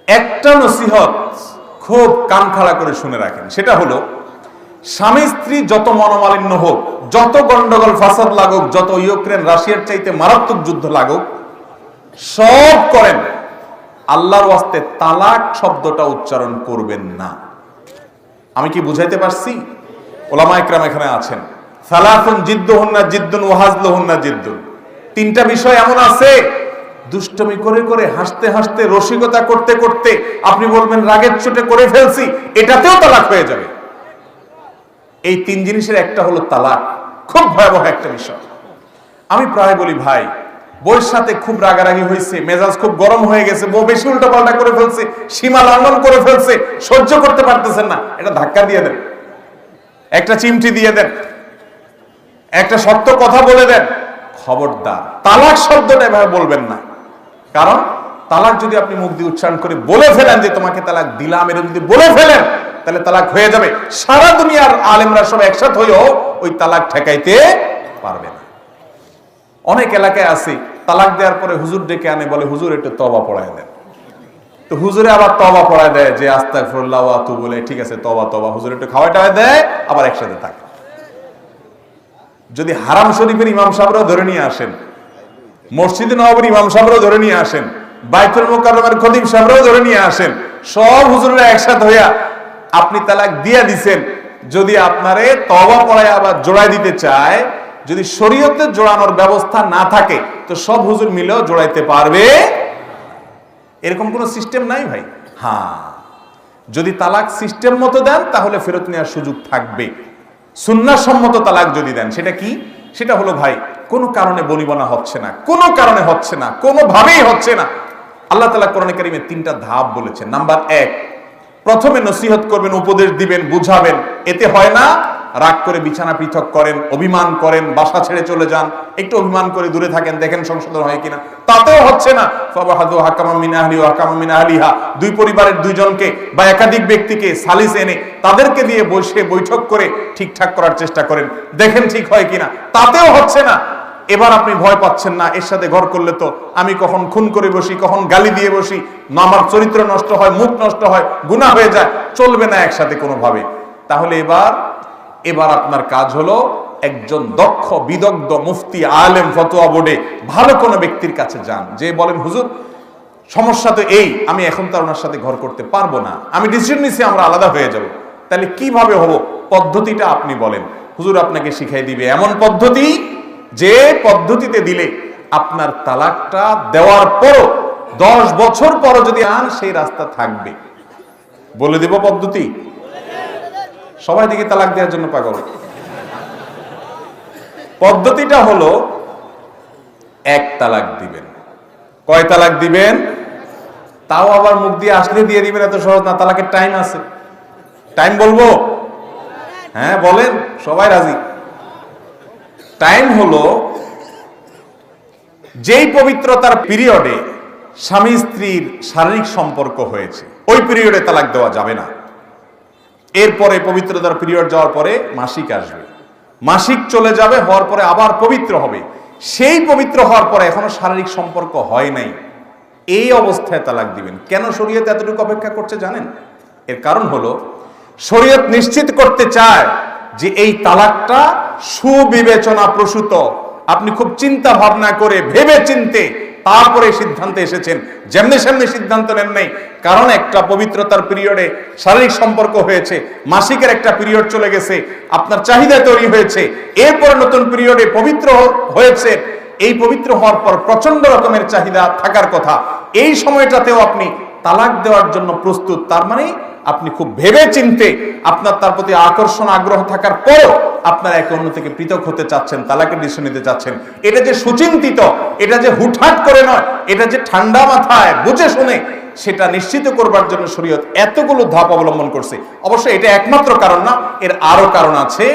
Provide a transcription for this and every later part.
একটা নসিহত খুব কান খাড়া করে শুনে রাখেন, সেটা হলো স্বামী স্ত্রী যত মনোমালিন্য হোক, যত গন্ডগোল ফাসাদ লাগুক, যত ইউক্রেন রাশিয়ার চাইতে মারাত্মক যুদ্ধ লাগুক, সব করেন, আল্লাহর ওয়াস্তে তালাক শব্দটা উচ্চারণ করবেন না। আমি কি বুঝাইতে পারছি? ওলামা ইকরাম এখানে আছেন। সালাসুন জিদ্দুহুন্না জিদ্দুন ওয়া হাজলুহুন্না জিদ্দুন, তিনটা বিষয় এমন আছে, দুষ্টমি করে করে হাসতে হাসতে রসিকতা করতে করতে আপনি বলবেন রাগের চোটে করে ফেলছি, এটাতেও তালাক হয়ে যাবে। এই তিন জিনিসের একটা হলো তালাক, খুব ভয়াবহ একটা বিষয়। আমি প্রায় বলি, ভাই বউয়ের সাথে খুব রাগারাগি হয়েছে, মেজাজ খুব গরম হয়ে গেছে, বউ বেশি উল্টাপাল্টা করে ফেলছে, সীমা লঙ্ঘন করে ফেলছে, সহ্য করতে পারতেছেন না, এটা ধাক্কা দিয়ে দেন, একটা চিমটি দিয়ে দেন, একটা সত্য কথা বলে দেন। খবরদার তালাক শব্দটা এভাবে বলবেন না। কারণ তালাক যদি আপনি মুখ দিয়ে উচ্চারণ করে বলে ফেলেন যে তোমাকে তালাক দিলাম, এরকম যদি বলে ফেলেন তাহলে তালাক হয়ে যাবে। সারা দুনিয়ার আলেমরা সব একসাথে হয়েও ওই তালাক ঠেকাইতে পারবে না। অনেক এলাকায় আছে তালাক দেওয়ার পরে হুজুর ডেকে আনে, বলে হুজুর একটু তওবা পড়ায় দেন। তো হুজুরে আবার তওবা পড়ায় দেয়, যে আস্তাগফিরুল্লাহ ওয়া আতুবু ইলাইহি, ঠিক আছে তওবা তওবা, হুজুর একটু খাওয়াটায় দেয়, আবার একসাথে থাকে। যদি হারাম শরীফের ইমাম সাহেবরাও ধরে নিয়ে আসেন, মসজিদে নববীর ইমাম সাহেবরাও ধরে নিয়ে আসেন, বাইতুল মুকাররমের খতিব সাহেবরাও ধরে নিয়ে আসেন, সব হুজুররা একসাথে হইয়া আপনি তালাক দিয়া দিছেন, যদি আপনারে তওবা পড়ায় আবার জোড়ায় দিতে চায়, যদি শরীয়তে জোড়ানোর ব্যবস্থা না থাকে তো সব হুজুর মিলেও জোড়াইতে পারবে, এরকম কোনো সিস্টেম নাই ভাই। হ্যাঁ, যদি তালাক সিস্টেম মতো দেন তাহলে ফেরত নেওয়ার সুযোগ থাকবে। সুন্নাহ সম্মত তালাক যদি দেন, সেটা কি? সেটা হলো ভাই কোনো কারণে বনিবনা হচ্ছে না, কোনো কারণে হচ্ছে না, কোনোভাবেই হচ্ছে না। আল্লাহ তাআলা কোরআনে কারীমে তিনটা ধাপ বলেছেন। নাম্বার 1, প্রথমে নসিহত করবেন, উপদেশ দিবেন, বুঝাবেন, এতে হয় না রাগ করে বিছানা পৃথক করেন, অভিমান করেন, বাসা ছেড়ে চলে যান, একটু অভিমান করে দূরে থাকেন, দেখেন সংশোধন হয় কিনা, তাতেও হচ্ছে না। ফাবাহাদু হাকামান মিন আহলি ওয়া হাকামান মিন আহলিহা, দুই পরিবারের দুইজনকে বা একাধিক ব্যক্তিকে সালিস এনে তাদেরকে দিয়ে বসে বৈঠক করে ঠিকঠাক করার চেষ্টা করেন, দেখেন ঠিক হয় কিনা, তাতেও হচ্ছে না। এবার আপনি ভয় পাচ্ছেন না, এর সাথে ঘর করলে তো আমি কখন খুন করে বসি, কখন গালি দিয়ে বসি, আমার চরিত্র নষ্ট হয়, মুখ নষ্ট হয়, গুনাহ হয়ে যায়, চলবে না একসাথে কোনোভাবে। তাহলে এবার আপনার কাজ হলো একজন দক্ষ বিদগ্ধ মুফতি আলেম ফতোয়া বোর্ডে ভালো কোনো ব্যক্তির কাছে যান, যে বলেন হুজুর সমস্যা তো এই, আমি এখন তো ওনার সাথে ঘর করতে পারবো না, আমি ডিসিশন নিছি আমরা আলাদা হয়ে যাব, তাহলে কিভাবে হবো, পদ্ধতিটা আপনি বলেন, হুজুর আপনাকে শিখাই দিবে এমন পদ্ধতি যে পদ্ধতিতে দিলে আপনার তালাকটা দেওয়ার পরও 10 বছর পরও যদি আন সেই রাস্তা থাকবে। বলে দেব পদ্ধতি, সবাই দিকে তালাক দেওয়ার জন্য পাগল। পদ্ধতিটা হলো 1 তালাক দিবেন। কয় তালাক দিবেন? তাও আবার মুখ দিয়ে আসলে দিয়ে দিবেন, এত সহজ না, তালাকের টাইম আছে। টাইম বলবো? হ্যাঁ বলেন, সবাই রাজি। টাইম হলো যেই পবিত্রতার পিরিয়ডে স্বামী স্ত্রীর শারীরিক সম্পর্ক হয়েছে, ওই পিরিয়ডে তালাক দেওয়া যাবে না। এরপরে পবিত্রতার পিরিয়ড যাওয়ার পরে মাসিক আসবে, মাসিক চলে যাবে, হওয়ার পরে আবার পবিত্র হবে, সেই পবিত্র হওয়ার পরে এখনো শারীরিক সম্পর্ক হয় নাই, এই অবস্থায় তালাক দিবেন। কেন শরীয়ত এতটুকু অপেক্ষা করছে জানেন? এর কারণ হলো শরীয়ত নিশ্চিত করতে চায় যে এই তালাকটা সুবিবেচনা প্রসূত, আপনি খুব চিন্তা ভাবনা করে ভেবে চিনতে তারপরে সিদ্ধান্তে এসেছেন, যেমনি সেমনি সিদ্ধান্ত নেন নাই। কারণ একটা পবিত্রতার পিরিয়ডে শারীরিক সম্পর্ক হয়েছে, মাসিকের একটা পিরিয়ড চলে গেছে, আপনার চাহিদা তৈরি হয়েছে, এরপরে নতুন পিরিয়ডে পবিত্র হয়েছে, এই পবিত্র হওয়ার পর প্রচন্ড রকমের চাহিদা থাকার কথা, এই সময়টাতেও আপনি তালাক দেওয়ার জন্য প্রস্তুত, তার মানে আপনি খুব ভেবে চিনতে আপনার তার প্রতি আকর্ষণ আগ্রহ থাকার পরও আপনারা একে অন্য থেকে পৃথক হতে চাচ্ছেন, তালাকের ডিসিশন নিতে চাচ্ছেন। এটা যে সুচিন্তিত, এটা যে হুটহাট করে নয়, এটা যে ঠান্ডা মাথায় বুঝে শুনে, সেটা নিশ্চিত করবার জন্য শরীয়ত এতগুলো ধাপ অবলম্বন করছে। অবশ্য এটা একমাত্র কারণ না, এর আরো কারণ আছে,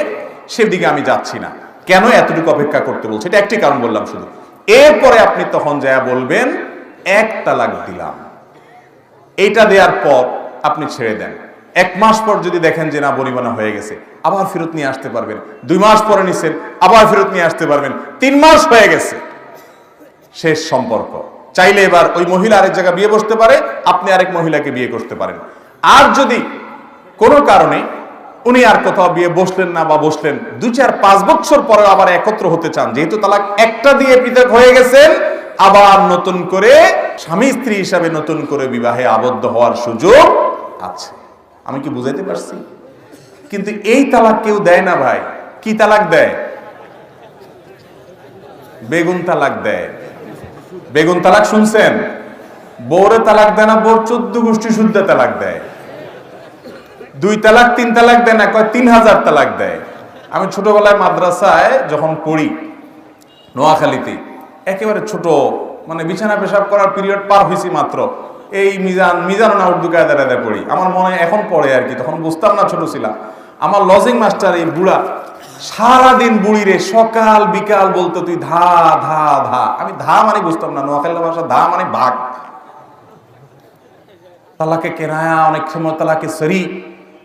সেদিকে আমি যাচ্ছি না। কেন এতটুকু অপেক্ষা করতে বলছে, এটা একটি কারণ বললাম শুধু। এরপরে আপনি তখন যা বলবেন 1 তালাক দিলাম, এইটা দেওয়ার পর আপনি ছেড়ে দেন। 1 মাস পর যদি দেখেন যে না বনিবনা হয়ে গেছে, আবার ফেরত নিয়ে আসতে পারবেন। 2 মাস পরে নিছেন, আবার ফেরত নিয়ে আসতে পারবেন। 3 মাস হয়ে গেছে, শেষ সম্পর্ক, চাইলে এবার ওই মহিলা আরেক জায়গায় বিয়ে বসতে পারে, আপনি আরেক মহিলাকে বিয়ে করতে পারেন। আর যদি কোনো কারণে উনি আর কোথাও বিয়ে বসলেন না বা বসলেন 2-4-5 বছর পরে আবার একত্র হতে চান, যেহেতু তালাক একটা দিয়ে পৃথক হয়ে গেছেন, আবার নতুন করে স্বামী স্ত্রী হিসাবে নতুন করে বিবাহে আবদ্ধ হওয়ার সুযোগ আছে। আমি কি বুঝাইতে পারছি? কিন্তু এই তালাক কেউ দেয় না ভাই। কি তালাক দেয়? বেগুন তালাক দেয়। বেগুন তালাক শুনছেন? বউরে তালাক দেয় না, বউর 14 গোষ্ঠী শুদ্ধ তালাক দেয়। 2 তালাক 3 তালাক দেয় না, কয় 3000 তালাক দেয়। আমি ছোটবেলায় মাদ্রাসায় যখন পড়ি নোয়াখালীতে, একেবারে ছোট, মানে বিছানা পেশাব করার পিরিয়ড পার হয়েছি মাত্র, এই মিজান না উর্দু কায়দায় পড়ি। আমার মনে এখন পড়ে আর কি, তখন বুঝতাম না, ছোট ছিলাম। আমার লজিং মাস্টার এই বুড়া সারাদিন বুড়ি রে সকাল বিকাল বলতো তুই ধা ধা ধা। আমি ধা মানে বুঝতাম না, নোয়াখালী ভাষা ধা মানে ভাগ। তালাকে কেনায়া, অনেক সময় তালাকে সরি,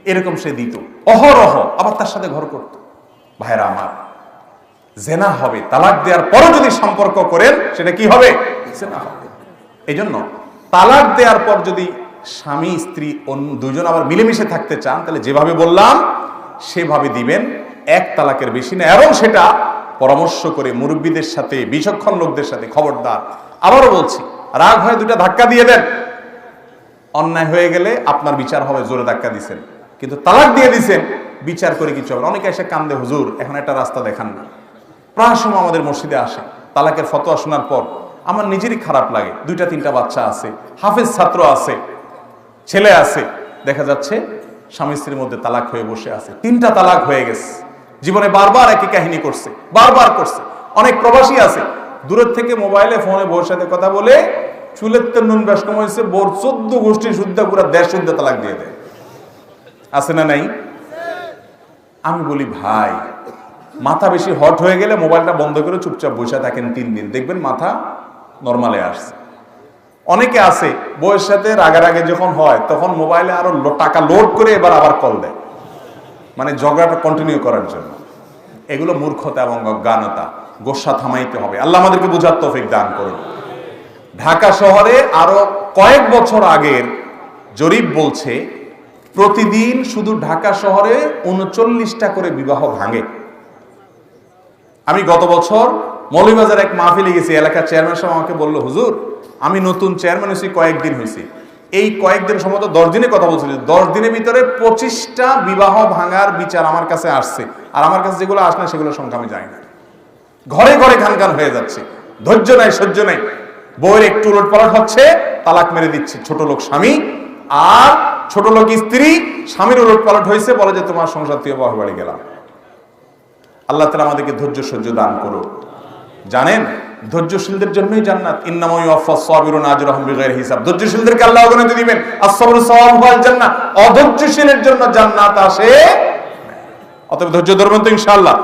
এরকম সে দিত অহরহ, আবার তার সাথে ঘর করত। ভাইরা আমার, জেনা হবে। তালাক দেওয়ার পরও যদি সম্পর্ক করেন সেটা কি হবে? জেনা হবে। এই জন্য তালাক দেওয়ার পর যদি স্বামী স্ত্রী দুজন আবার মিলেমিশে থাকতে চান, তাহলে যেভাবে বললাম সেভাবে দিবেন, 1 তালাকের বেশি না। এবং সেটা পরামর্শ করে মুরব্বীদের সাথে, বিচক্ষণ লোকদের সাথে। খবরদার, আবারও বলছি, রাগ হয়ে 2টা ধাক্কা দিয়ে দেন, অন্যায় হয়ে গেলে আপনার বিচার হবে জোরে ধাক্কা দিছেন। কিন্তু তালাক দিয়ে দিছেন, বিচার করে কিছু হবে না। অনেকে এসে কান্দে, হুজুর এখন একটা রাস্তা দেখান না। প্রায় সময় আমাদের মসজিদে আসে, তালাকের ফতোয়া শোনার পর আমার নিজেরই খারাপ লাগে। 2-3টা বাচ্চা আছে, হাফেজ ছাত্র আছে, ছেলে আছে, দেখা যাচ্ছে স্বামী স্ত্রীর মধ্যে তালাক হয়ে বসে আছে। 3টা তালাক হয়ে গেছে, জীবনে বারবার একই কাহিনী করছে, বারবার করছে। অনেক প্রবাসী আছে, দূরের থেকে মোবাইলে ফোনে বউর সাথে কথা বলে চুলের তো নুন বেশ কম হয়েছে, বোর 14 গোষ্ঠী শুদ্ধ পুরা 1.5 শুদ্ধ তালাক দিয়ে দেয়। আছে না নাই? আমি বলি ভাই, মাথা বেশি হট হয়ে গেলে মোবাইলটা বন্ধ করে চুপচাপ বসে থাকেন 3 দিন, দেখবেন মাথা নর্মালে আসছে। অনেকে আছে বউয়ের সাথে রাগারাগে যখন হয় তখন মোবাইলে আরো টাকা লোড করে এবার আবার কল দেয়, মানে ঝগড়াটা কন্টিনিউ করার জন্য। এগুলো মূর্খতা এবং অজ্ঞানতা। গোসা থামাইতে হবে। আল্লাহ আমাদেরকে বুঝার তৌফিক দান করুন। ঢাকা শহরে আরো কয়েক বছর আগের জরিপ বলছে প্রতিদিন শুধু ঢাকা শহরে 39টা করে বিবাহ ভাঙে। আমি গত বছর মৌলভীবাজার এক মাহফিলে গেছি, এলাকার চেয়ারম্যান সাহেব আমাকে বললো, হুজুর আমি নতুন চেয়ারম্যান হয়েছি কয়েকদিন হয়েছি, এই কয়েকদিন সম্ভবত 10 দিনে কথা বলছিল, 10 দিনের ভিতরে 25টা বিবাহ ভাঙার বিচার আমার কাছে আসছে। আর আমার কাছে যেগুলো আসে না সেগুলোর সংখ্যা আমি জানি না। ঘরে ঘরে খান হয়ে যাচ্ছে, ধৈর্য নাই, সহ্য নাই। বউয়ের একটু উলটপালট হচ্ছে, তালাক মেরে দিচ্ছে ছোট লোক স্বামী, আর ছোট লোক স্ত্রী স্বামীর উলটপালট হয়েছে, বলে যে তোমার সংসার থেকে বাপের বাড়ি গেলাম। আল্লাহ তাআলা আমাদেরকে ধৈর্য সহ্য দান করো। জানেন, ধৈর্যশীলদের জন্যই জান্নাত। ইন্নামা ইউওয়াফাস সাবিরুনা আজরাহুম বিগাইরি হিসাব। ধৈর্যশীলদেরকে আল্লাহ গণিত দিবেন। as-সাবরু সাওয়াবুল জান্নাহ। অধৈর্যশীলের জন্য জান্নাত আসে। অতএব ধৈর্য ধরবেন তো ইনশাআল্লাহ।